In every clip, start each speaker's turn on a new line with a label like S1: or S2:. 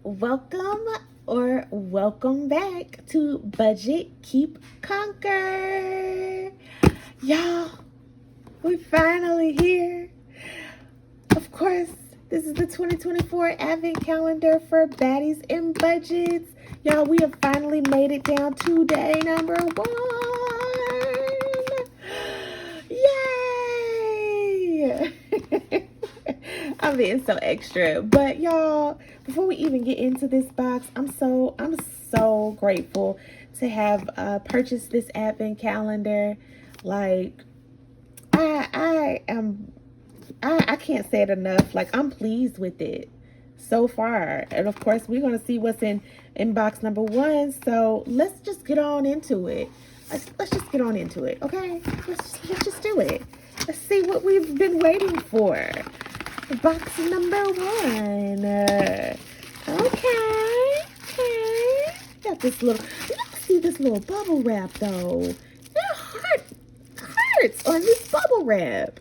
S1: Welcome or welcome back to Budget Keep Conquer. Y'all, we finally here. Of course, this is the 2024 Advent Calendar for Baddies and Budgets. Y'all, we have finally made it down to day number 1. Yay! I'm being so extra. But y'all, before we even get into this box, I'm so grateful to have purchased this Advent calendar. Like, I can't say it enough. Like, I'm pleased with it so far. And of course, we're gonna see what's in box number 1. So let's just get on into it. Let's just get on into it, okay? Let's just do it. Let's see what we've been waiting for. Box number 1. Okay. Got this little. Let's see this little bubble wrap though. That hurts on this bubble wrap.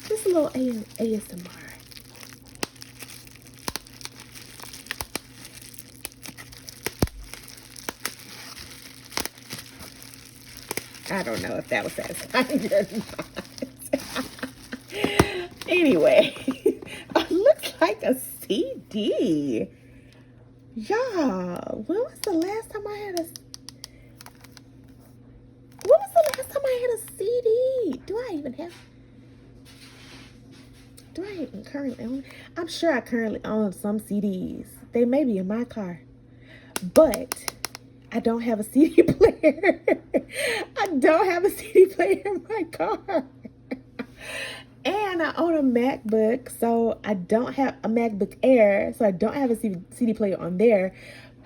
S1: Just a little ASMR. I don't know if that was satisfying or not. Anyway, it looks like a CD. Y'all, when was the last time I had a CD? Do I even currently own? I'm sure I currently own some CDs. They may be in my car. But I don't have a CD player. I don't have a CD player in my car. And I own a MacBook, so I don't have a MacBook Air, so I don't have a CD player on there.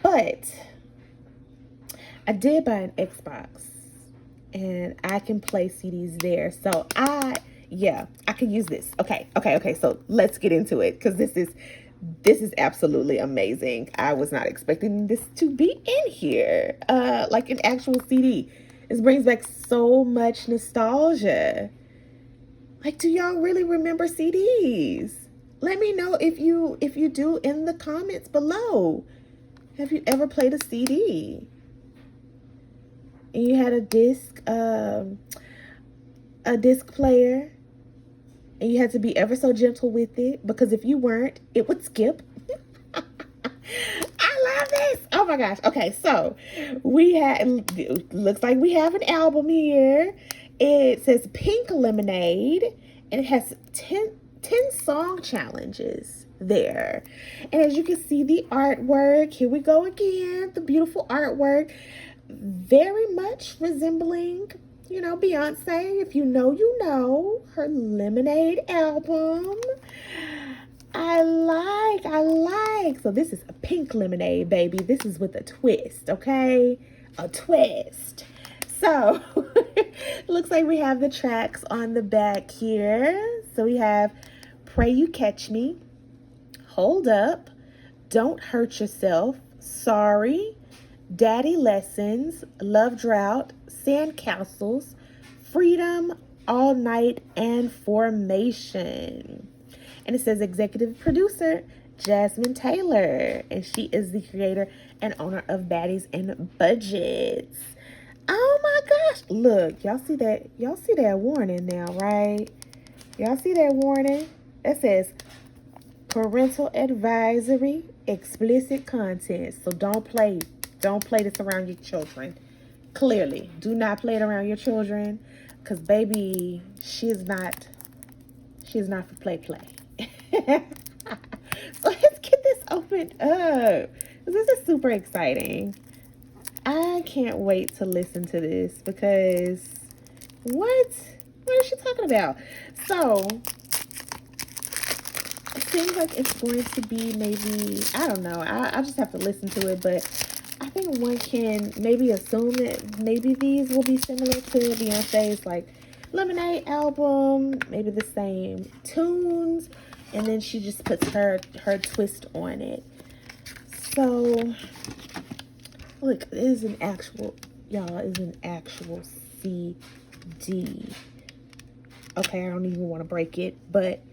S1: But I did buy an Xbox, and I can play CDs there. So I can use this. Okay. So let's get into it, because this is absolutely amazing. I was not expecting this to be in here, like an actual CD. This brings back so much nostalgia. Like, do y'all really remember CDs? Let me know if you do in the comments below. Have you ever played a CD? And you had a disc player, and you had to be ever so gentle with it, because if you weren't, it would skip. I love this. Oh my gosh. Okay, so looks like we have an album here. It says Pink Lemonade, and it has 10 song challenges there. And as you can see, the artwork, here we go again, the beautiful artwork, very much resembling, Beyonce. If you know her Lemonade album. I like. So this is a pink lemonade, baby. This is with a twist, okay? A twist. So, looks like we have the tracks on the back here. So we have Pray You Catch Me, Hold Up, Don't Hurt Yourself, Sorry, Daddy Lessons, Love Drought, Sandcastles, Freedom, All Night, and Formation. And it says executive producer Jasmine Taylor, and she is the creator and owner of Baddies and Budgets. Oh my gosh. Look, y'all see that warning now, right? Y'all see that warning? That says parental advisory, explicit content. So don't play this around your children. Clearly, do not play it around your children, because baby, she's not for play. So let's get this opened up. This is super exciting. I can't wait to listen to this, because what is she talking about? So it seems like it's going to be, maybe, I don't know, I'll just have to listen to it, but I think one can maybe assume that maybe these will be similar to Beyonce's like Lemonade album, maybe the same tunes, and then she just puts her twist on it. So look, it is an actual, y'all, is an actual CD. Okay, I don't even want to break it, but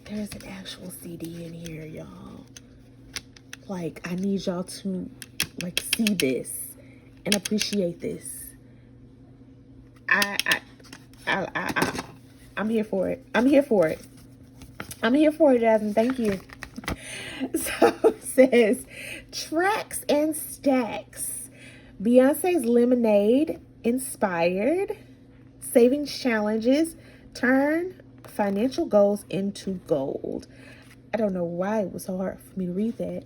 S1: there's an actual CD in here, y'all. like, I need y'all to like see this and appreciate this. I'm here for it. I'm here for it. I'm here for it, Jasmine. Thank you. So it says, tracks and stacks. Beyonce's Lemonade inspired. Savings challenges turn financial goals into gold. I don't know why it was so hard for me to read that.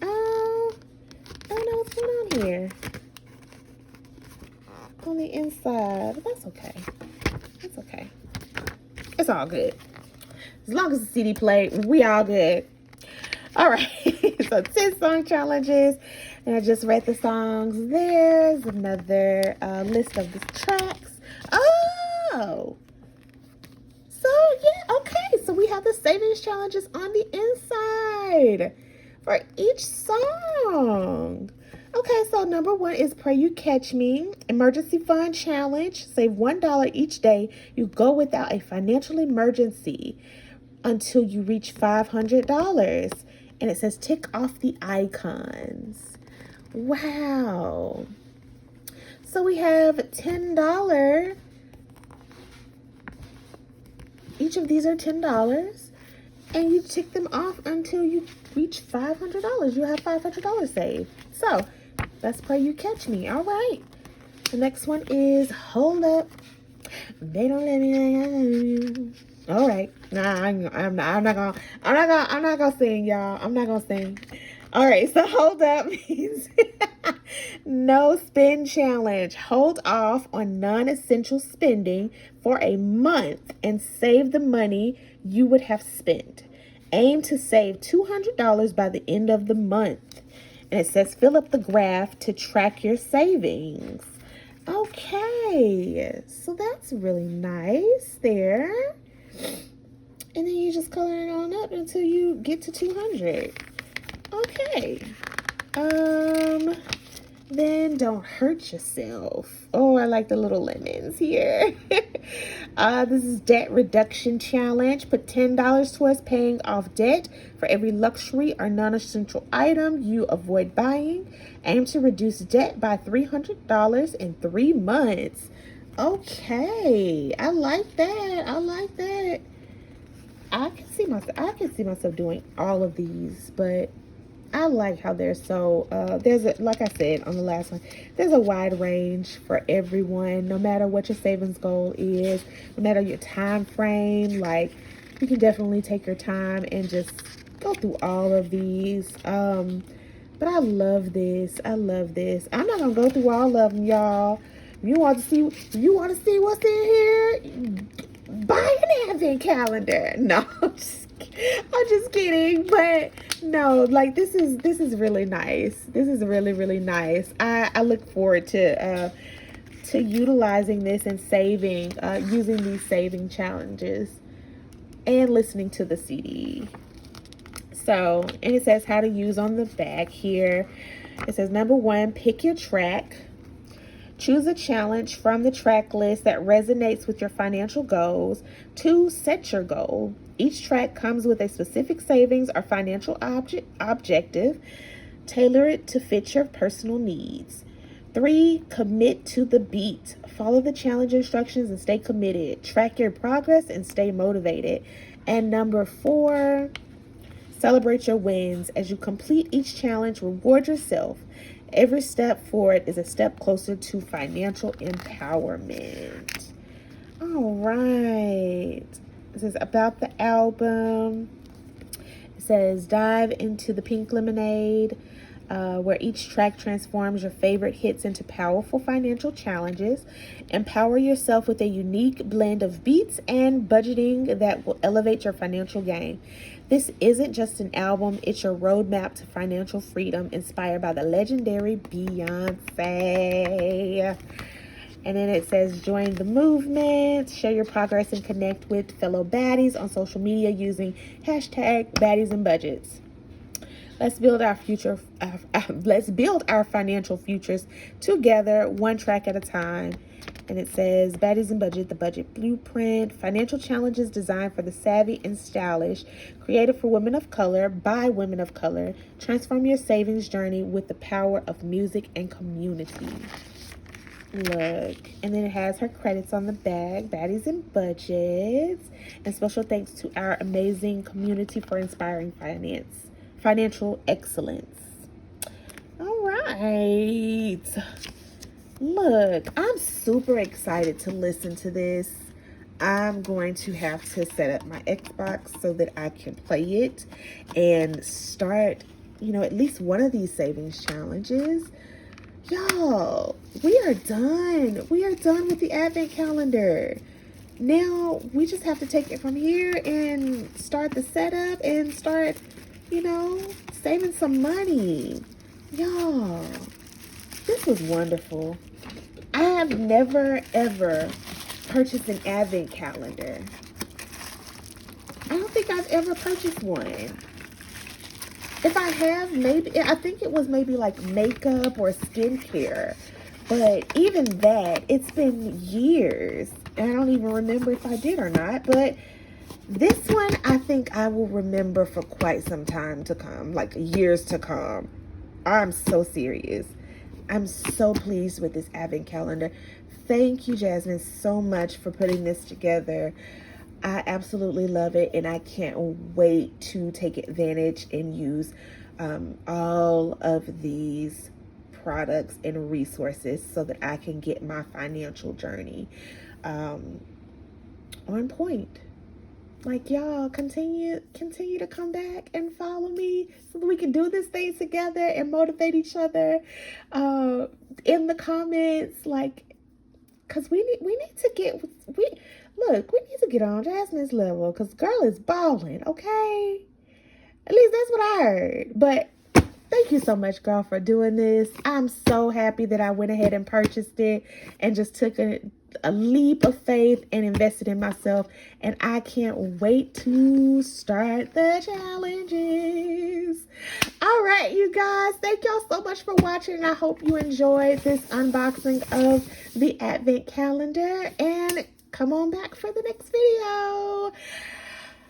S1: Oh, I don't know what's going on here. On the inside. But that's okay. That's okay. It's all good. As long as the CD played, we all good. All right. So 10 song challenges. And I just read the songs. There's another list of the tracks. Oh. So, yeah. Okay. So we have the savings challenges on the inside for each song. Okay, so number 1 is Pray You Catch Me. Emergency Fund Challenge. Save $1 each day you go without a financial emergency until you reach $500. And it says tick off the icons. Wow. So we have $10. Each of these are $10. And you tick them off until you reach $500. You have $500 saved. So let's Pray You Catch Me. All right. The next one is Hold Up. They don't let me. All right. Nah, I'm not gonna sing, y'all. I'm not gonna sing. All right. So Hold Up means no spend challenge. Hold off on non-essential spending for a month and save the money you would have spent. Aim to save $200 by the end of the month. And it says fill up the graph to track your savings. Okay, so that's really nice there. And then you just color it on up until you get to 200. Okay. Then Don't Hurt Yourself. Oh, I like the little lemons here. This is Debt Reduction Challenge. Put $10 towards paying off debt for every luxury or non-essential item you avoid buying. Aim to reduce debt by $300 in 3 months. Okay, I like that. I like that. I can see myself doing all of these, but I like how they're so, like I said on the last one, there's a wide range for everyone, no matter what your savings goal is, no matter your time frame. Like, you can definitely take your time and just go through all of these. But I love this. I love this. I'm not gonna go through all of them, y'all. If you want to see what's in here, buy an advent calendar. No, I'm just kidding. But no, like this is really nice. This is really nice. I look forward to utilizing this and saving, using these saving challenges and listening to the CD. So, and it says how to use on the back here. It says number 1, pick your track. Choose a challenge from the track list that resonates with your financial goals. 2, set your goal. Each track comes with a specific savings or financial objective. Tailor it to fit your personal needs. 3, commit to the beat. Follow the challenge instructions and stay committed. Track your progress and stay motivated. And number 4, celebrate your wins. As you complete each challenge, reward yourself. Every step forward is a step closer to financial empowerment. All right. This is about the album. It says dive into the Pink Lemonade, where each track transforms your favorite hits into powerful financial challenges. Empower yourself with a unique blend of beats and budgeting that will elevate your financial game. This isn't just an album, it's your roadmap to financial freedom, inspired by the legendary Beyonce. And then it says join the movement, share your progress, and connect with fellow baddies on social media using hashtag baddies and budgets. Let's build our future. Let's build our financial futures together, one track at a time. And it says, Baddies and Budget, the budget blueprint, financial challenges designed for the savvy and stylish, created for women of color, by women of color. Transform your savings journey with the power of music and community. Look, and then it has her credits on the bag, Baddies and Budgets. And special thanks to our amazing community for inspiring financial excellence. All right. Look, I'm super excited to listen to this. I'm going to have to set up my Xbox so that I can play it and start, at least one of these savings challenges. Y'all, we are done. We are done with the advent calendar. Now we just have to take it from here and start the setup and start, saving some money. Y'all, this was wonderful. I have never, ever purchased an advent calendar. I don't think I've ever purchased one. If I have, I think it was maybe like makeup or skincare. But even that, it's been years. And I don't even remember if I did or not. But this one, I think I will remember for quite some time to come, like years to come. I'm so serious. I'm so pleased with this advent calendar. Thank you, Jasmine, so much for putting this together. I absolutely love it, and I can't wait to take advantage and use all of these products and resources so that I can get my financial journey on point. Like, y'all, continue to come back and follow me so that we can do this thing together and motivate each other in the comments. Like, because we need to get on Jasmine's level, because girl is balling, okay? At least that's what I heard. But thank you so much, girl, for doing this. I'm so happy that I went ahead and purchased it and just took a leap of faith and invested in myself. And I can't wait to start the challenges. All right, you guys, thank y'all so much for watching. I hope you enjoyed this unboxing of the advent calendar, and come on back for the next video.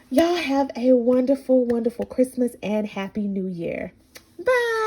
S1: Y'all have a wonderful, wonderful Christmas and Happy New Year. Bye.